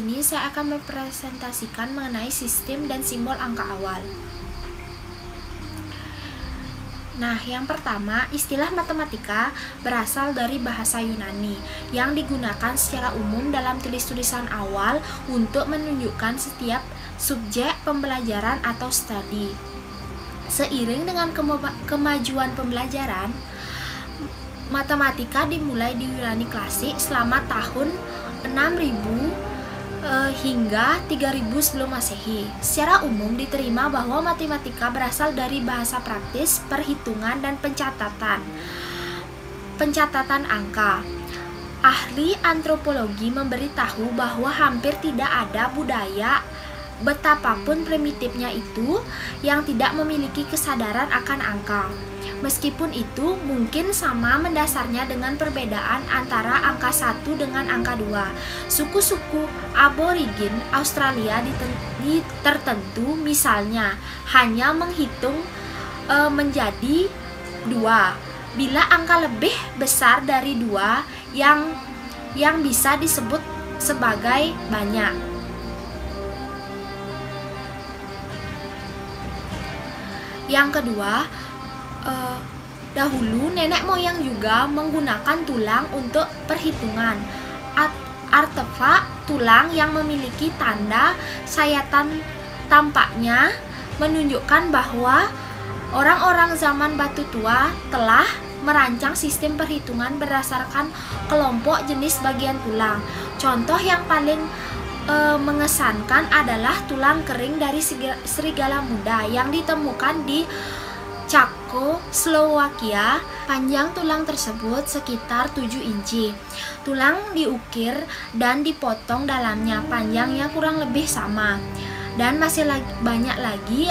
sini saya akan mempresentasikan mengenai sistem dan simbol angka awal. Nah, yang pertama, istilah matematika berasal dari bahasa Yunani yang digunakan secara umum dalam tulis-tulisan awal untuk menunjukkan setiap subjek pembelajaran atau studi. Seiring dengan kemajuan pembelajaran, matematika dimulai di Yunani klasik selama tahun 6000 hingga 3000 sebelum Masehi. Secara umum diterima bahwa matematika berasal dari bahasa praktis, perhitungan, dan pencatatan angka. Ahli antropologi memberitahu bahwa hampir tidak ada budaya, betapapun primitifnya itu, yang tidak memiliki kesadaran akan angka. Meskipun itu mungkin sama mendasarnya dengan perbedaan antara angka 1 dengan angka 2. Suku-suku aborigin Australia tertentu misalnya hanya menghitung menjadi 2. Bila angka lebih besar dari 2 yang bisa disebut sebagai banyak. Yang kedua, dahulu nenek moyang juga menggunakan tulang untuk perhitungan. Artefak tulang yang memiliki tanda sayatan tampaknya menunjukkan bahwa orang-orang zaman batu tua telah merancang sistem perhitungan berdasarkan kelompok jenis bagian tulang. Contoh yang paling mengesankan adalah tulang kering dari serigala muda yang ditemukan di Čako, Slovakia. Panjang tulang tersebut sekitar 7 inci. Tulang diukir dan dipotong dalamnya, panjangnya kurang lebih sama. Dan masih banyak lagi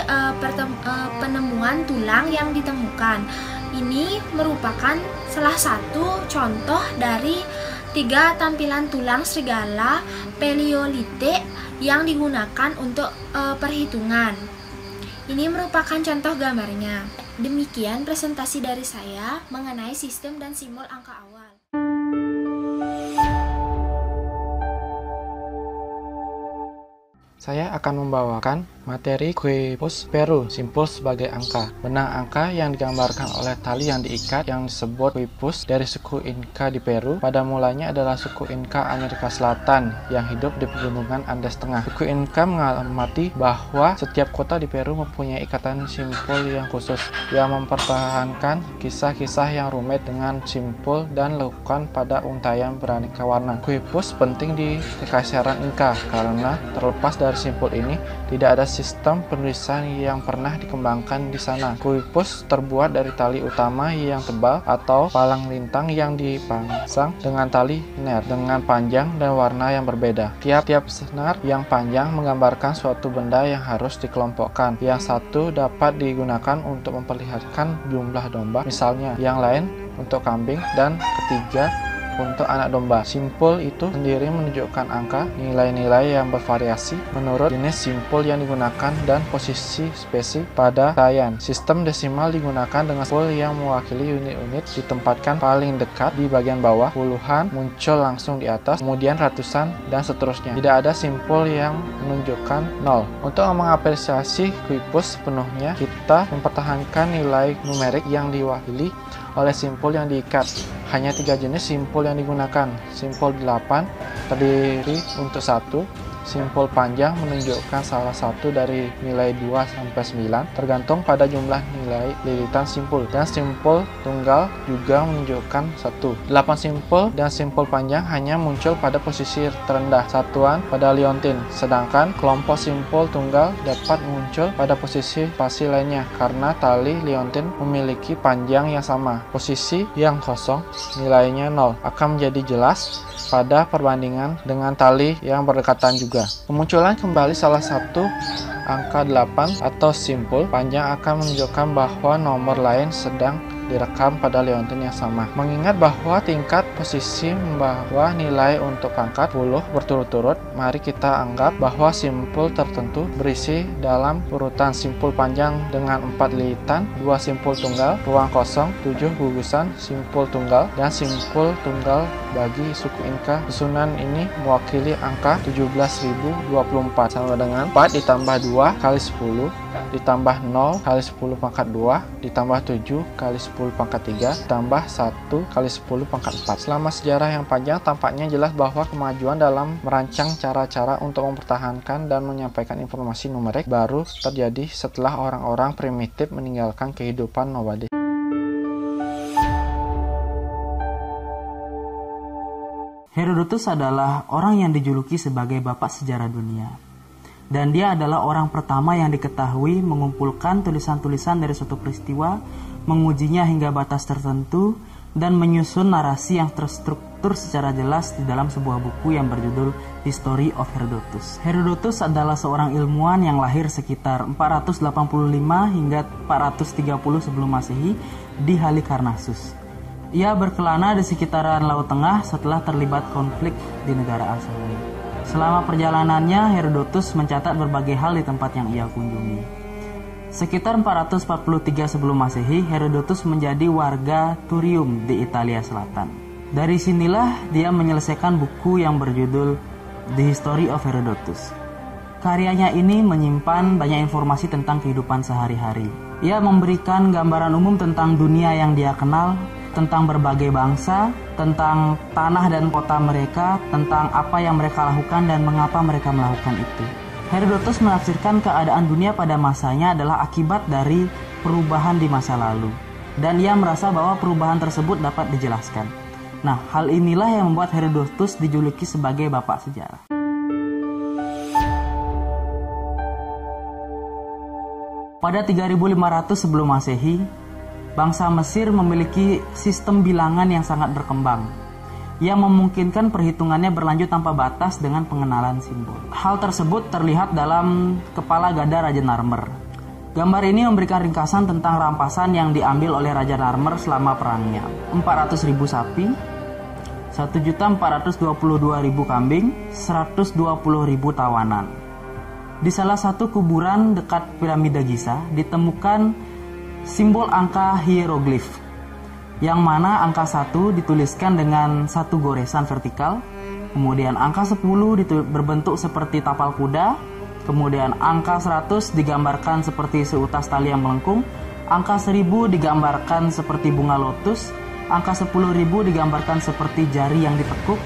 penemuan tulang yang ditemukan. Ini merupakan salah satu contoh dari 3 tampilan tulang serigala Paleolitik yang digunakan untuk perhitungan. Ini merupakan contoh gambarnya. Demikian presentasi dari saya mengenai sistem dan simbol angka awal. Saya akan membawakan materi Quipus Peru, simpul sebagai angka. Benang angka yang digambarkan oleh tali yang diikat yang disebut Quipus dari suku Inca di Peru. Pada mulanya adalah suku Inca Amerika Selatan yang hidup di pegunungan Andes Tengah. Suku Inca mengamati bahwa setiap kota di Peru mempunyai ikatan simpul yang khusus yang mempertahankan kisah-kisah yang rumit dengan simpul dan lekukan pada untayan beraneka warna. Quipus penting di kekaisaran Inca karena terlepas dari simpul ini tidak ada sistem penulisan yang pernah dikembangkan di sana. Quipus terbuat dari tali utama yang tebal atau palang lintang yang dipasang dengan tali net dengan panjang dan warna yang berbeda. Tiap-tiap senar yang panjang menggambarkan suatu benda yang harus dikelompokkan. Yang satu dapat digunakan untuk memperlihatkan jumlah domba, misalnya, yang lain untuk kambing, dan ketiga untuk anak domba. Simpul itu sendiri menunjukkan angka, nilai-nilai yang bervariasi menurut jenis simpul yang digunakan dan posisi spesies pada tayan. Sistem desimal digunakan dengan simpul yang mewakili unit-unit ditempatkan paling dekat di bagian bawah, puluhan muncul langsung di atas, kemudian ratusan, dan seterusnya. Tidak ada simpul yang menunjukkan nol. Untuk mengapresiasi Quipus sepenuhnya, kita mempertahankan nilai numerik yang diwakili oleh simpul yang diikat. Hanya 3 jenis simpul yang digunakan. Simpul 8 terdiri untuk 1. Simpul panjang menunjukkan salah satu dari nilai 2 sampai 9 tergantung pada jumlah nilai lilitan simpul, dan simpul tunggal juga menunjukkan 1. 8 simpul dan simpul panjang hanya muncul pada posisi terendah satuan pada liontin, sedangkan kelompok simpul tunggal dapat muncul pada posisi pasti lainnya karena tali liontin memiliki panjang yang sama. Posisi yang kosong nilainya 0 akan menjadi jelas pada perbandingan dengan tali yang berdekatan juga. Kemunculan kembali salah satu angka 8 atau simpul panjang akan menunjukkan bahwa nomor lain sedang direkam pada Leontin yang sama. Mengingat bahwa tingkat posisi membawa nilai untuk pangkat 10 berturut-turut, mari kita anggap bahwa simpul tertentu berisi dalam urutan simpul panjang dengan 4 lilitan, 2 simpul tunggal, ruang kosong, 7 gugusan, simpul tunggal, dan simpul tunggal bagi suku Inka. Susunan ini mewakili angka 17.024 sama dengan 4 ditambah 2 kali 10 ditambah 0 kali 10 pangkat 2 ditambah 7 kali 10 pangkat 3 ditambah 1 kali 10 pangkat 4. Selama sejarah yang panjang, tampaknya jelas bahwa kemajuan dalam merancang cara-cara untuk mempertahankan dan menyampaikan informasi numerik baru terjadi setelah orang-orang primitif meninggalkan kehidupan nomadik. Herodotus adalah orang yang dijuluki sebagai bapak sejarah dunia. Dan dia adalah orang pertama yang diketahui mengumpulkan tulisan-tulisan dari suatu peristiwa, mengujinya hingga batas tertentu, dan menyusun narasi yang terstruktur secara jelas di dalam sebuah buku yang berjudul History of Herodotus. Herodotus adalah seorang ilmuwan yang lahir sekitar 485 hingga 430 sebelum Masehi di Halikarnassus. Ia berkelana di sekitaran Laut Tengah setelah terlibat konflik di negara asalnya. Selama perjalanannya, Herodotus mencatat berbagai hal di tempat yang ia kunjungi. Sekitar 443 sebelum Masehi, Herodotus menjadi warga Turium di Italia Selatan. Dari sinilah dia menyelesaikan buku yang berjudul The History of Herodotus. Karyanya ini menyimpan banyak informasi tentang kehidupan sehari-hari. Ia memberikan gambaran umum tentang dunia yang dia kenal, tentang berbagai bangsa, tentang tanah dan kota mereka, tentang apa yang mereka lakukan dan mengapa mereka melakukan itu. Herodotus menafsirkan keadaan dunia pada masanya adalah akibat dari perubahan di masa lalu, dan ia merasa bahwa perubahan tersebut dapat dijelaskan. Nah, hal inilah yang membuat Herodotus dijuluki sebagai bapak sejarah. Pada 3500 sebelum Masehi, bangsa Mesir memiliki sistem bilangan yang sangat berkembang, yang memungkinkan perhitungannya berlanjut tanpa batas dengan pengenalan simbol. Hal tersebut terlihat dalam kepala gada Raja Narmer. Gambar ini memberikan ringkasan tentang rampasan yang diambil oleh Raja Narmer selama perangnya. 400.000 sapi, 1.422.000 kambing, 120.000 tawanan. Di salah satu kuburan dekat piramida Giza ditemukan simbol angka hieroglif, yang mana angka 1 dituliskan dengan satu goresan vertikal, kemudian angka 10 berbentuk seperti tapal kuda, kemudian angka 100 digambarkan seperti seutas tali yang melengkung, angka 1000 digambarkan seperti bunga lotus, angka 10.000 digambarkan seperti jari yang ditekuk,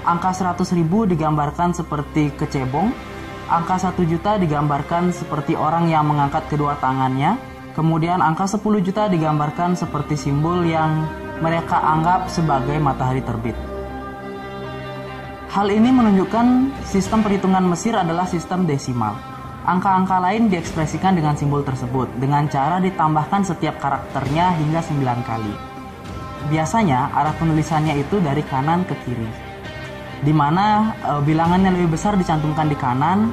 angka 100.000 digambarkan seperti kecebong, angka 1 juta digambarkan seperti orang yang mengangkat kedua tangannya, kemudian angka 10 juta digambarkan seperti simbol yang mereka anggap sebagai matahari terbit. Hal ini menunjukkan sistem perhitungan Mesir adalah sistem desimal. Angka-angka lain diekspresikan dengan simbol tersebut, dengan cara ditambahkan setiap karakternya hingga 9 kali. Biasanya arah penulisannya itu dari kanan ke kiri, di mana bilangan yang lebih besar dicantumkan di kanan,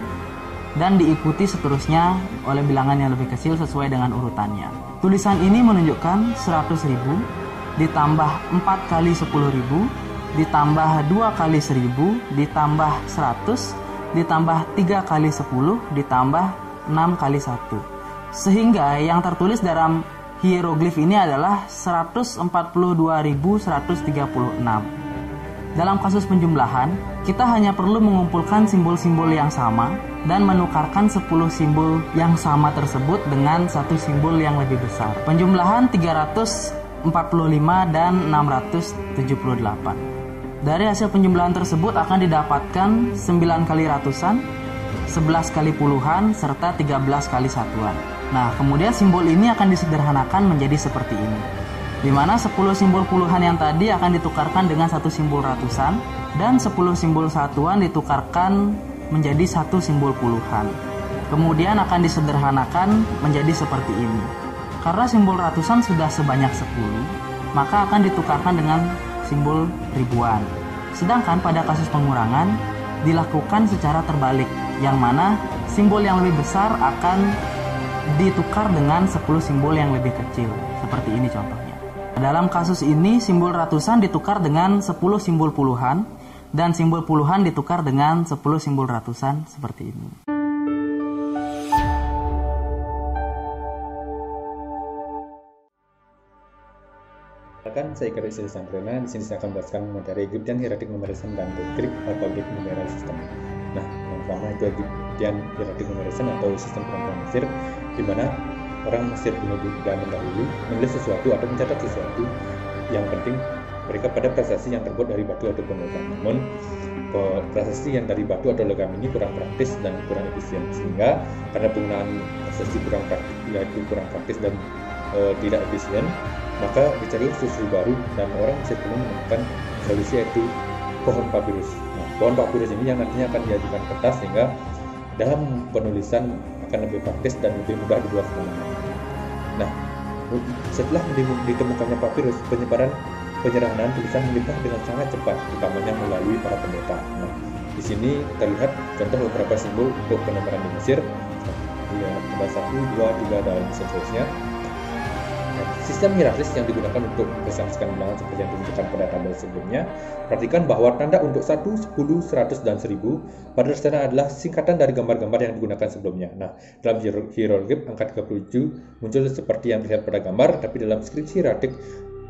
dan diikuti seterusnya oleh bilangan yang lebih kecil sesuai dengan urutannya. Tulisan ini menunjukkan 100.000 ditambah 4 kali 10.000 ditambah 2 kali 1.000 ditambah 100 ditambah 3 kali 10 ditambah 6 kali 1. Sehingga yang tertulis dalam hieroglif ini adalah 142.136. Dalam kasus penjumlahan, kita hanya perlu mengumpulkan simbol-simbol yang sama dan menukarkan 10 simbol yang sama tersebut dengan satu simbol yang lebih besar. Penjumlahan 345 dan 678. Dari hasil penjumlahan tersebut akan didapatkan 9 kali ratusan, 11 kali puluhan, serta 13 kali satuan. Nah, kemudian simbol ini akan disederhanakan menjadi seperti ini, di mana 10 simbol puluhan yang tadi akan ditukarkan dengan satu simbol ratusan, dan 10 simbol satuan ditukarkan menjadi satu simbol puluhan. Kemudian akan disederhanakan menjadi seperti ini. Karena simbol ratusan sudah sebanyak 10, maka akan ditukarkan dengan simbol ribuan. Sedangkan pada kasus pengurangan dilakukan secara terbalik, yang mana simbol yang lebih besar akan ditukar dengan 10 simbol yang lebih kecil. Seperti ini contohnya. Dalam kasus ini, simbol ratusan ditukar dengan 10 simbol puluhan, dan simbol puluhan ditukar dengan 10 simbol ratusan seperti ini. Kan saya Kari Sri Samprena, di sini saya akan membahasakan materi Egyptian Hieratic Numeration dan Greek Alphabetic Numeral System. Nah, yang pertama itu Egyptian Hieratic Numeration atau sistem perangkat Mesir, di mana orang Mesir zaman dahulu menulis sesuatu atau mencatat sesuatu yang penting mereka pada prasasti yang terbuat dari batu ataupun logam. Namun prasasti yang dari batu atau logam ini kurang praktis dan kurang efisien, sehingga karena penggunaan prasasti kurang praktis dan tidak efisien, maka dicari solusi baru dan orang Mesir kuno menemukan solusi yaitu pohon papirus. Nah, pohon papirus ini yang nantinya akan dijadikan kertas sehingga dalam penulisan akan lebih praktis dan lebih mudah dibuat kemana-mana. Nah, setelah ditemukannya papirus, penyerahan tulisan melimpah dengan sangat cepat, utamanya melalui para pendeta. Nah, di sini terlihat contoh beberapa simbol untuk penomoran di Mesir. Ya, ada 1, 2, 3 dan seterusnya. Sistem hierarkis yang digunakan untuk mengklasifikasikan bilangan seperti yang ditunjukkan pada tabel sebelumnya. Perhatikan bahwa tanda untuk 1, 10, 100, dan 1000 pada dasarnya adalah singkatan dari gambar-gambar yang digunakan sebelumnya. Nah, dalam hieroglif angka 37 muncul seperti yang terlihat pada gambar, tapi dalam skripsi hieratik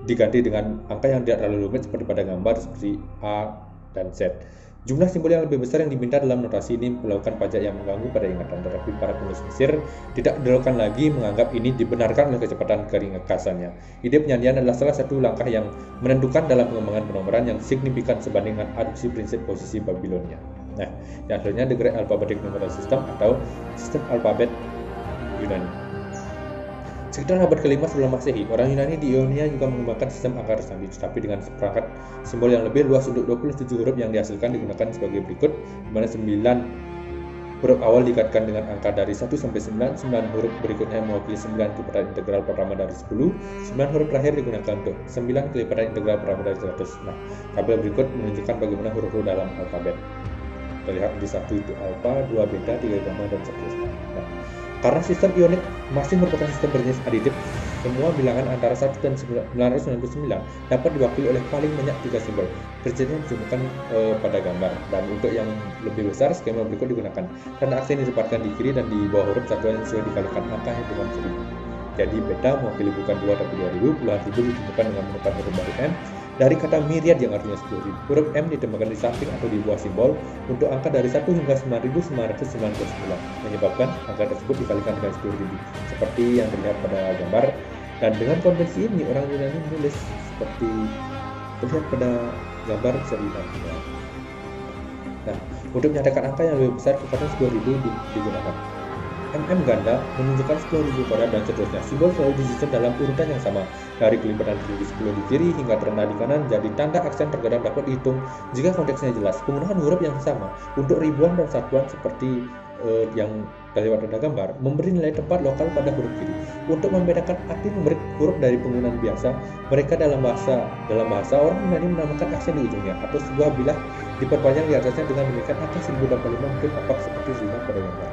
diganti dengan angka yang tidak terlalu rumit seperti pada gambar seperti A dan Z. Jumlah simbol yang lebih besar yang diminta dalam notasi ini melakukan pajak yang mengganggu pada ingatan, tetapi para penulis Mesir tidak dilakukan lagi menganggap ini dibenarkan oleh kecepatan keringkasannya. Ide penyandian adalah salah satu langkah yang menentukan dalam pengembangan penomoran yang signifikan sebanding dengan adopsi prinsip posisi Babilonia. Nah, yang selanjutnya The Greek Alphabetic Numeral System atau sistem alfabet Yunani. Sekitar abad ke-5 sebelum Masehi, orang Yunani di Ionia juga mengembangkan sistem angka resmi, tetapi dengan seperangkat simbol yang lebih luas untuk 27 huruf yang dihasilkan digunakan sebagai berikut, di mana 9 huruf awal dikaitkan dengan angka dari 1 sampai 9, 9 huruf berikutnya mewakili 9 kelipatan integral pertama dari 10, 9 huruf terakhir digunakan untuk 9 kelipatan integral pertama dari 100. Nah, tabel berikut menunjukkan bagaimana huruf-huruf dalam alfabet. Terlihat di 1 itu alfa, 2 beta, 3 gamma, dan seterusnya. Nah, karena sistem ionik masih merupakan sistem berjenis aditif, semua bilangan antara 1 dan 999 dapat diwakili oleh paling banyak 3 simbol. Kerjanya disebutkan pada gambar, dan untuk yang lebih besar skema berikut digunakan. Tanda aksen ditempatkan di kiri dan di bawah huruf satuan sesuai dikalikan angkanya dengan 1000. Jadi beta mewakili bukan 2 tapi 2000, puluhan ribu ditentukan dengan menemukan huruf baru M dari kata myriad yang artinya 10.000. Huruf M ditambahkan di samping atau di bawah simbol untuk angka dari 1 hingga 9.999, menyebabkan angka tersebut dikalikan dengan 10.000 seperti yang terlihat pada gambar. Dan dengan konvensi ini orang Yunani menulis seperti terlihat pada gambar bisa dilihat. Nah, untuk menyatakan angka yang lebih besar kekuatan 10.000 digunakan. MM ganda menunjukkan 10.000 pada dan seterusnya. Simbol selalu disusun dalam urutan yang sama, dari kelipatan tinggi 10 di kiri hingga terendah di kanan. Jadi tanda aksen terkadang dapat dihitung jika konteksnya jelas. Penggunaan huruf yang sama untuk ribuan dan satuan seperti yang terlihat pada gambar memberi nilai tempat lokal pada huruf kiri. Untuk membedakan arti numerik huruf dari penggunaan biasa, mereka dalam bahasa orang Yunani menamakan aksen di ujungnya atau sebuah bilah diperpanjang di atasnya. Dengan demikian angka 1025 mungkin tampak seperti zina pada gambar.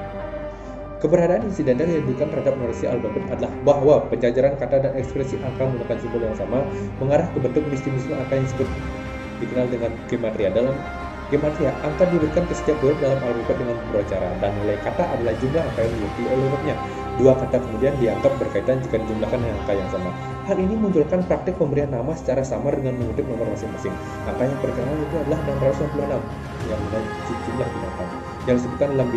Keberadaan insidental yang diberikan terhadap numerasi alfabet adalah bahwa penjajaran kata dan ekspresi angka menggunakan simbol yang sama mengarah ke bentuk mistis-mistis angka yang disebut dikenal dengan gematria. Dalam gematria, angka diberikan ke setiap huruf dalam alfabet dengan beberapa cara, dan nilai kata adalah jumlah angka yang diwakili oleh hurufnya. Dua kata kemudian dianggap berkaitan jika dijumlahkan dengan angka yang sama. Hal ini munculkan praktik pemberian nama secara samar dengan mengutip nomor masing-masing. Angka yang terkenal itu adalah 696 yang jumlah binatang yang disebutkan dalam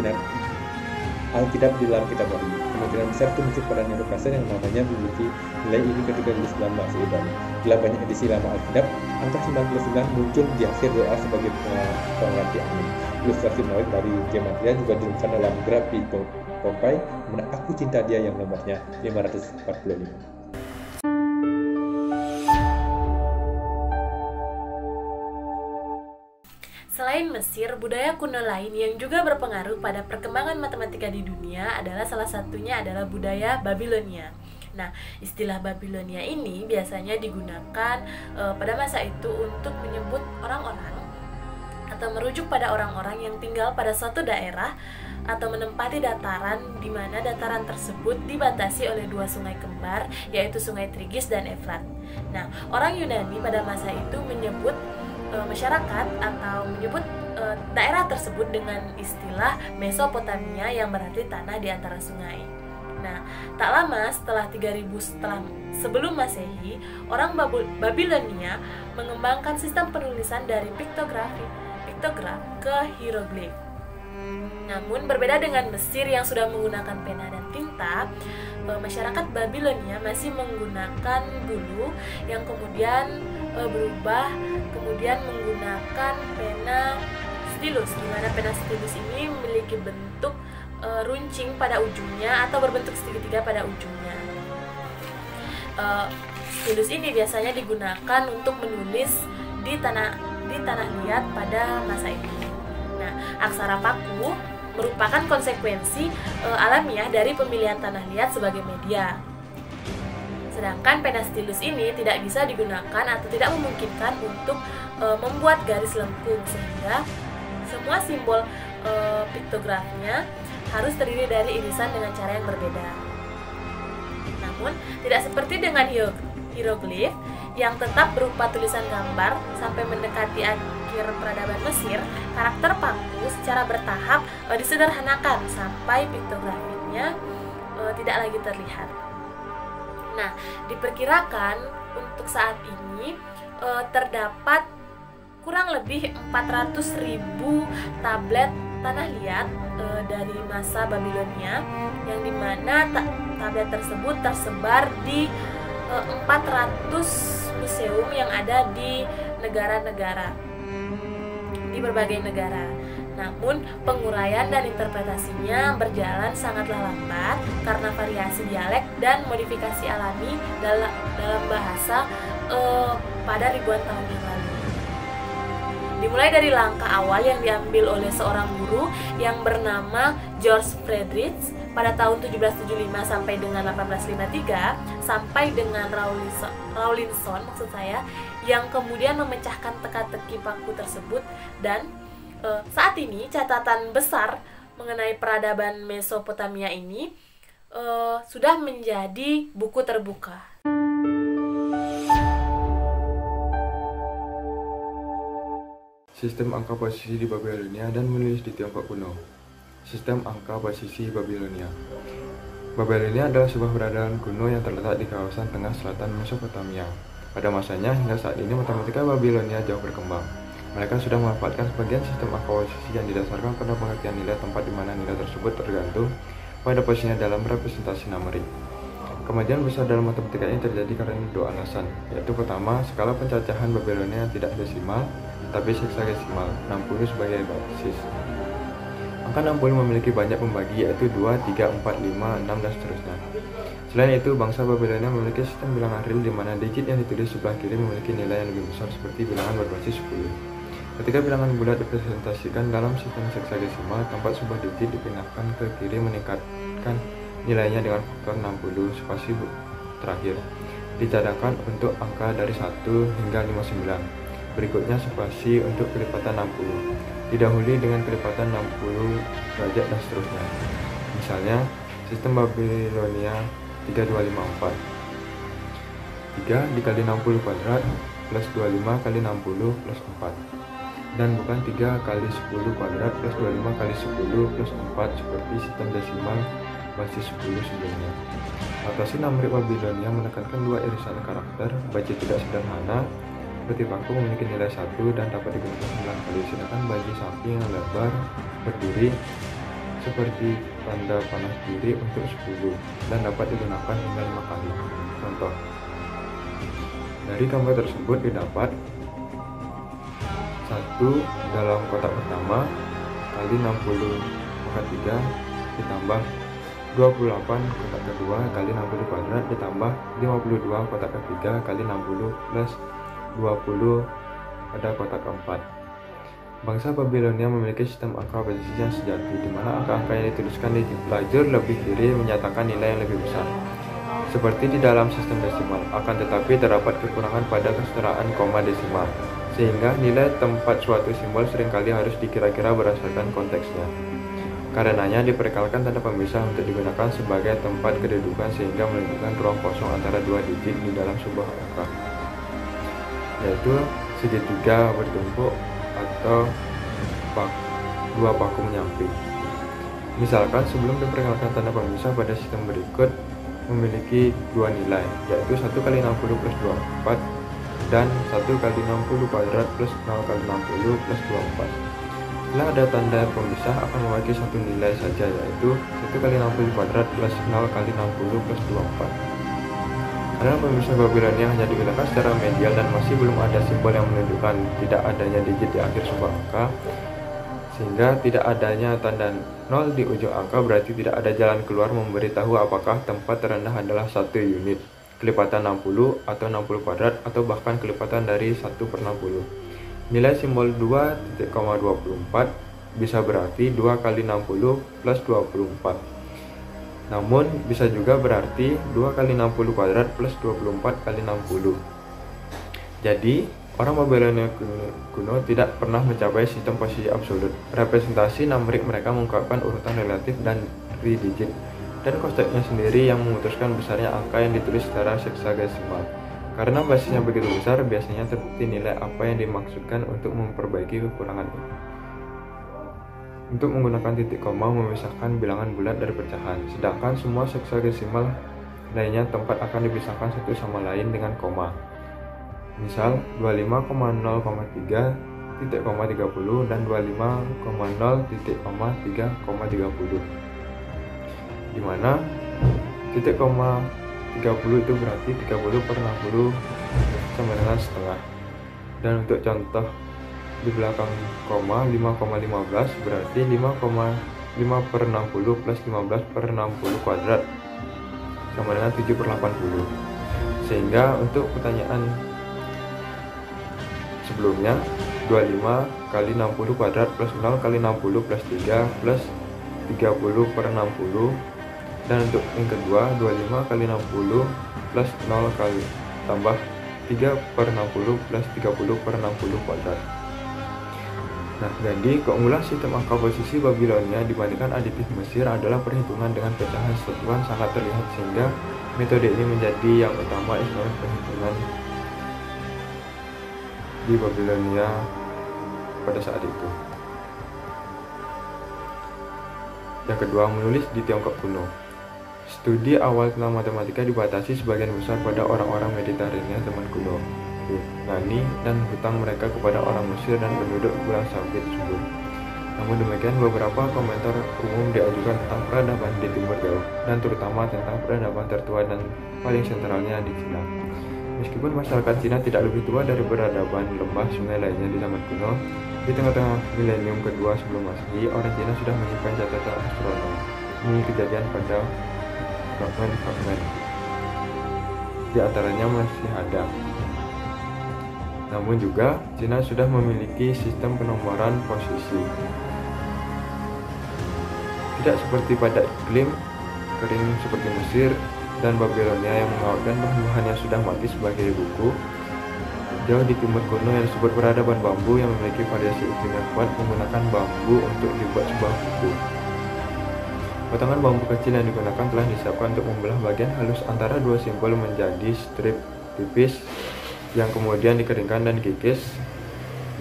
Alkitab di dalam kitab baru. Kemungkinan besar itu muncul pada Nebukadnezar yang namanya memiliki nilai ini ketika ditulis dalam bahasa Ibrani. Dalam banyak edisi lama Alkitab, angka 99 muncul di akhir doa sebagai pengganti amin. Ilustrasi menarik dari gematria juga ditemukan dalam grafi Pompai, mana aku cinta dia yang nomornya 545. Selain Mesir, budaya kuno lain yang juga berpengaruh pada perkembangan matematika di dunia adalah salah satunya adalah budaya Babilonia. Nah, istilah Babilonia ini biasanya digunakan pada masa itu untuk menyebut orang-orang atau merujuk pada orang-orang yang tinggal pada suatu daerah atau menempati dataran di mana dataran tersebut dibatasi oleh dua sungai kembar, yaitu Sungai Tigris dan Efrat. Nah, orang Yunani pada masa itu menyebut masyarakat atau menyebut daerah tersebut dengan istilah Mesopotamia yang berarti tanah di antara sungai. Nah, tak lama setelah 3000 sebelum Masehi, orang Babilonia mengembangkan sistem penulisan dari piktograf ke hieroglif. Namun berbeda dengan Mesir yang sudah menggunakan pena dan tinta, masyarakat Babilonia masih menggunakan bulu yang kemudian berubah kemudian menggunakan pena stilus, di mana pena stilus ini memiliki bentuk runcing pada ujungnya atau berbentuk segitiga pada ujungnya. Stilus ini biasanya digunakan untuk menulis di tanah liat pada masa itu. Nah, aksara paku merupakan konsekuensi alamiah dari pemilihan tanah liat sebagai media. Sedangkan pena stilus ini tidak bisa digunakan atau tidak memungkinkan untuk membuat garis lengkung, sehingga semua simbol piktografnya harus terdiri dari irisan dengan cara yang berbeda. Namun, tidak seperti dengan hieroglif yang tetap berupa tulisan gambar sampai mendekati akhir peradaban Mesir, karakter paku secara bertahap disederhanakan sampai piktografinya tidak lagi terlihat. Nah, diperkirakan untuk saat ini terdapat kurang lebih 400.000 tablet tanah liat dari masa Babilonia, yang dimana tablet tersebut tersebar di 400 museum yang ada di negara-negara, di berbagai negara. Namun penguraian dan interpretasinya berjalan sangatlah lambat karena variasi dialek dan modifikasi alami dalam bahasa pada ribuan tahun yang lalu. Dimulai dari langkah awal yang diambil oleh seorang guru yang bernama George Friedrich pada tahun 1775 sampai dengan 1853, sampai dengan Rawlinson yang kemudian memecahkan teka-teki paku tersebut, dan saat ini catatan besar mengenai peradaban Mesopotamia ini sudah menjadi buku terbuka. Sistem angka posisi di Babilonia dan menulis di Tiongkok kuno. Sistem angka posisi Babilonia. Babilonia adalah sebuah peradaban kuno yang terletak di kawasan tengah selatan Mesopotamia. Pada masanya hingga saat ini matematika Babilonia jauh berkembang. Mereka sudah memanfaatkan sebagian sistem angka posisi yang didasarkan pada pengertian nilai tempat di mana nilai tersebut tergantung pada posisinya dalam representasi numerik. Kemajuan besar dalam matematika ini terjadi karena dua alasan, yaitu pertama, skala pencacahan Babilonia tidak desimal, tapi heksagesimal, 60 sebagai basis. Angka 60 memiliki banyak pembagi, yaitu 2, 3, 4, 5, 6, dan seterusnya. Selain itu, bangsa Babilonia memiliki sistem bilangan real di mana digit yang ditulis sebelah kiri memiliki nilai yang lebih besar seperti bilangan berbasis 10. Ketika bilangan bulat dipresentasikan dalam sistem heksagesimal, tempat sebuah digit dipindahkan ke kiri meningkatkan nilainya dengan faktor 60 spasi terakhir. Dicadangkan untuk angka dari 1 hingga 59. Berikutnya spasi untuk kelipatan 60. Didahului dengan kelipatan 60 derajat dan seterusnya. Misalnya, sistem Babilonia 3254. 3 dikali 60 kuadrat plus 25 kali 60 plus 4. Dan bukan 3 kali 10 kuadrat plus 25 kali 10 plus 4 seperti sistem desimal basis 10 sebelumnya. Notasi numerik Babilonia menekankan dua irisan karakter, baca tidak sederhana, seperti paku memiliki nilai 1 dan dapat digunakan 9 kali, sedangkan baji samping yang lebar berduri seperti tanda panah kiri untuk 10 dan dapat digunakan hingga 5 kali. Contoh, dari gambar tersebut didapat 1 dalam kotak pertama kali 60 pangkat 3 ditambah 28 kotak kedua kali 60 kuadrat ditambah 52 kotak ketiga kali 60 plus 20 pada kotak keempat. Bangsa Babilonia memiliki sistem angka posisi yang sejati, di mana angka-angka yang dituliskan di lajur lebih kiri menyatakan nilai yang lebih besar, seperti di dalam sistem desimal. Akan tetapi terdapat kekurangan pada kesetaraan koma desimal, sehingga nilai tempat suatu simbol seringkali harus dikira-kira berdasarkan konteksnya. Karenanya diperkenalkan tanda pemisah untuk digunakan sebagai tempat kedudukan sehingga menunjukkan ruang kosong antara dua digit di dalam sebuah angka, yaitu segitiga bertumpuk atau dua paku menyamping. Misalkan sebelum diperkenalkan tanda pemisah pada sistem berikut memiliki dua nilai, yaitu 1 kali 60 plus 24 dan 1 kali 60 kuadrat plus 0 kali 60 plus 24. Setelah ada tanda pemisah akan mewakili satu nilai saja, yaitu 1 kali 60 kuadrat plus 0 kali 60 plus 24. Karena pemisah Babilonia hanya digunakan secara medial dan masih belum ada simbol yang menunjukkan tidak adanya digit di akhir sebuah angka, sehingga tidak adanya tanda 0 di ujung angka berarti tidak ada jalan keluar memberitahu apakah tempat terendah adalah 1 unit, kelipatan 60 atau 60 kuadrat, atau bahkan kelipatan dari 1 per 60. Nilai simbol 2.24 bisa berarti 2 kali 60 plus 24. Namun bisa juga berarti 2 kali 60 kuadrat plus 24 kali 60. Jadi, orang Babilonia kuno tidak pernah mencapai sistem posisi absolut. Representasi numerik mereka mengungkapkan urutan relatif dan digit, dan koteknya sendiri yang memutuskan besarnya angka yang ditulis secara hexadesimal. Karena basisnya begitu besar, biasanya terbukti nilai apa yang dimaksudkan untuk memperbaiki kekurangan ini. Untuk menggunakan titik koma memisahkan bilangan bulat dari pecahan, sedangkan semua hexadesimal lainnya tempat akan dipisahkan satu sama lain dengan koma. Misal 25,0,3 titik koma 30 dan 25,0 titik koma 3,30, di mana titik koma 30 itu berarti 30 per 60 sama dengan setengah. Dan untuk contoh di belakang koma 5,15 berarti 5,5 per 60 plus 15 per 60 kuadrat sama dengan 7 per 80. Sehingga untuk pertanyaan sebelumnya 25 kali 60 kuadrat plus 0 kali 60 plus 3 plus 30 per 60. Dan untuk yang kedua 25 kali 60 plus 0 kali tambah 3 per 60 plus 30 per 60 kuadrat. Nah, jadi keunggulan sistem angka posisi Babilonia dibandingkan aditif Mesir adalah perhitungan dengan pecahan satuan sangat terlihat, sehingga metode ini menjadi yang utama instrumen perhitungan di Babilonia pada saat itu. Yang kedua, menulis di Tiongkok kuno. Studi awal tentang matematika dibatasi sebagian besar pada orang-orang Mediterania zaman kuno, Yunani, dan hutang mereka kepada orang Mesir dan penduduk Pulau Sabit tersebut. Namun demikian, beberapa komentar umum diajukan tentang peradaban di Timur Jauh, dan terutama tentang peradaban tertua dan paling sentralnya di Cina. Meskipun masyarakat Cina tidak lebih tua dari peradaban lembah sungai lainnya di zaman kuno, di tengah-tengah milenium kedua sebelum Masehi, orang Cina sudah menyimpan catatan astronomi kejadian pada fragmen-fragmen. Di antaranya masih ada. Namun juga Cina sudah memiliki sistem penomoran posisi. Tidak seperti pada iklim kering seperti Mesir dan Babilonia yang mengautkan bahan-bahannya sudah mati sebagai buku. Jauh di timur kuno yang disebut peradaban bambu yang memiliki variasi iklim yang kuat menggunakan bambu untuk dibuat sebuah buku. Potongan bambu kecil yang digunakan telah disiapkan untuk membelah bagian halus antara dua simbol menjadi strip tipis yang kemudian dikeringkan dan dikikis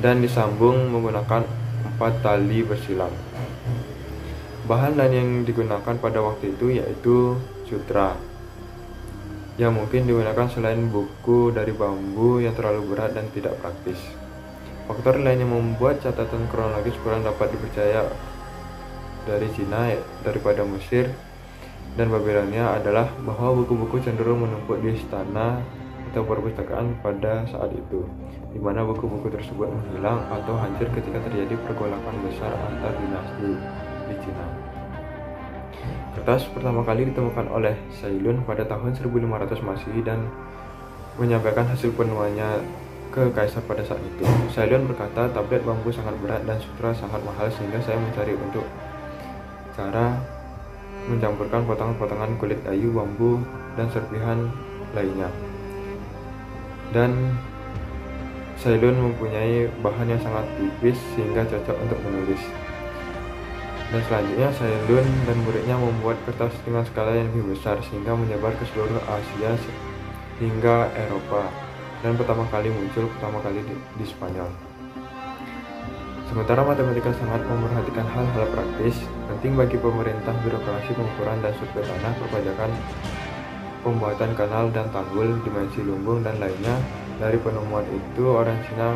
dan disambung menggunakan 4 tali bersilang. Bahan lain yang digunakan pada waktu itu yaitu sutra, yang mungkin digunakan selain buku dari bambu yang terlalu berat dan tidak praktis. Faktor lain yang membuat catatan kronologis kurang dapat dipercaya dari Cina daripada Mesir dan Babilonia adalah bahwa buku-buku cenderung menumpuk di istana atau perpustakaan pada saat itu, di mana buku-buku tersebut menghilang atau hancur ketika terjadi pergolakan besar antar dinasti di Cina. Kertas pertama kali ditemukan oleh Cailun pada tahun 1500 Masehi dan menyampaikan hasil penemuannya ke kaisar pada saat itu. Cailun berkata, tablet bambu sangat berat dan sutra sangat mahal sehingga saya mencari untuk cara mencampurkan potongan-potongan kulit kayu, bambu, dan serpihan lainnya. Dan Cailun mempunyai bahan yang sangat tipis sehingga cocok untuk menulis. Dan selanjutnya Sailun dan muridnya membuat kertas dengan skala yang lebih besar sehingga menyebar ke seluruh Asia hingga Eropa, dan pertama kali di Spanyol. Sementara matematika sangat memperhatikan hal-hal praktis, penting bagi pemerintah, birokrasi, pengukuran dan survei tanah, perpajakan, pembuatan kanal dan tanggul, dimensi lumbung, dan lainnya. Dari penemuan itu, orang Cina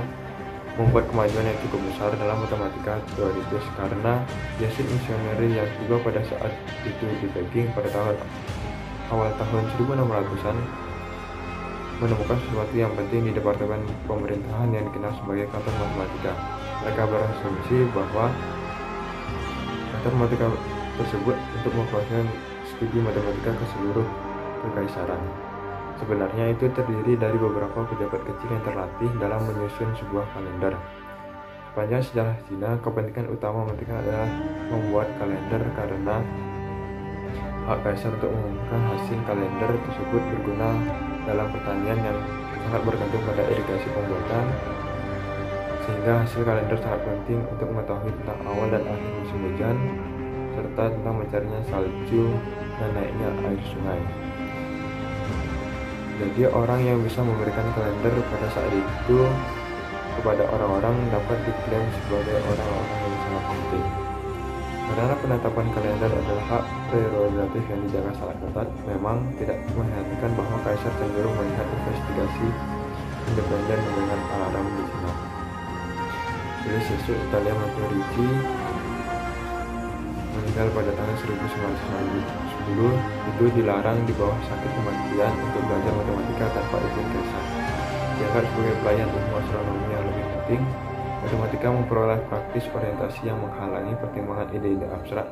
membuat kemajuan yang cukup besar dalam matematika teoritis karena Jesuit misioner yang tiba pada saat itu di Peking pada awal tahun 1600-an menemukan sesuatu yang penting di departemen pemerintahan yang dikenal sebagai kantor matematika. Mereka berasumsi bahwa kantor matematika tersebut untuk memproses studi matematika ke seluruh kekaisaran. Sebenarnya itu terdiri dari beberapa pejabat kecil yang terlatih dalam menyusun sebuah kalender. Sepanjang sejarah Cina, kepentingan utama mereka adalah membuat kalender karena hak kaisar untuk mengumumkan hasil kalender tersebut berguna dalam pertanian yang sangat bergantung pada irigasi pembuatan, sehingga hasil kalender sangat penting untuk mengetahui tentang awal dan akhir musim hujan, serta tentang mencarinya salju dan naiknya air sungai. Jadi orang yang bisa memberikan kalender pada saat itu kepada orang-orang dapat diklaim sebagai orang-orang yang sangat penting. Karena penetapan kalender adalah hak prerogatif yang dijaga sangat ketat, memang tidak mengherankan bahwa kaisar cenderung melihat investigasi independen dengan alarm di Cina. Julius Caesar Italia Medici meninggal pada tahun 1910. Itu dilarang di bawah sakit kematian untuk belajar matematika tanpa izin kaisar. Dianggap sebagai pelayan ilmu astronomi yang lebih penting, matematika memperoleh praktis orientasi yang menghalangi pertimbangan ide-ide abstrak